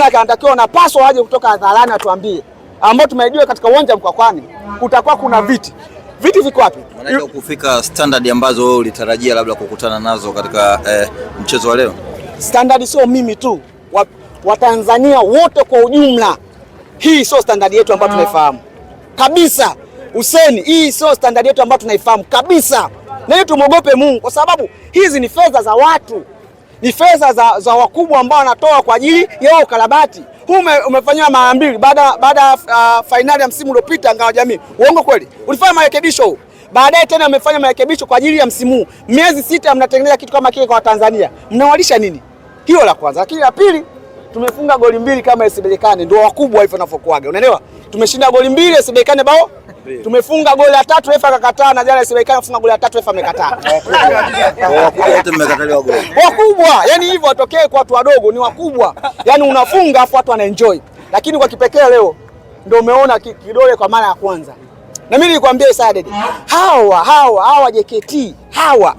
maana anatakiwa unapaswa waje kutoka hadharani atuambie, ambao tumejua katika uwanja Mkwakwani kutakuwa kuna viti viko wapi? Maana kufika standard ambazo wewe ulitarajia labda kukutana nazo katika mchezo wa leo. Standard sio mimi tu, Watanzania wote kwa ujumla. Hii sio standard yetu ambayo tunaifahamu kabisa. Huseni, hii sio standard yetu ambayo tunaifahamu kabisa. Na hiyo tumuogope Mungu, kwa sababu hizi ni fedha za watu, ni fedha za wakubwa ambao wanatoa kwa ajili ya ukarabati. Umefanywa mara mbili baada fainali ya msimu uliopita Ngao Jamii. Uongo kweli? Ulifanya marekebisho. Baadaye tena umefanya marekebisho kwa ajili ya msimu. Miezi 6 mnatengeneza kitu kama kile kwa Watanzania. Mnawalisha nini? Hilo la kwanza. Lakini la pili, tumefunga goli 2 kama SC Berkane, ndio wakubwa hivyo wanafokuaga. Unaelewa? Tumeshinda goli 2 SC Berkane bao. Tumefunga goli la 3 refa akakataa, na jana SC Berkane afunga goli la 3 refa amekataa. Wote mmekataliwa goli. Wakubwa, yani hivyo watokee kwa watu wadogo, ni wakubwa. Yani unafunga afu watu wanaenjoy. Lakini kwa kipekee leo ndio umeona kidole kwa mara ya kwanza. Na mimi nilikwambia Saaded, hawa JKT hawa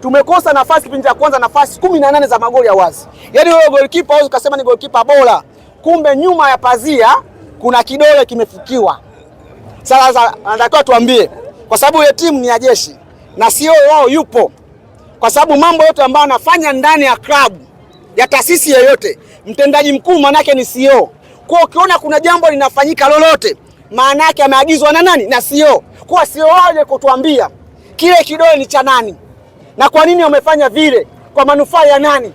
tumekosa nafasi kipindi cha kwanza, nafasi 18 za magoli ya wazi. Yaani wewe goalkeeper au ukasema ni goalkeeper bora, kumbe nyuma ya pazia kuna kidole kimefukiwa. Sasa anatakiwa tuambie, kwa sababu ile timu ni ya jeshi na CEO wao yupo, kwa sababu mambo yote ambayo anafanya ndani ya klabu ya taasisi yoyote, mtendaji mkuu manake ni CEO. Kwa ukiona kuna jambo linafanyika lolote, maana yake ameagizwa na nani? Na CEO. Kwa CEO wao kutuambia kile kidole ni cha nani na kwa nini wamefanya vile, kwa manufaa ya nani?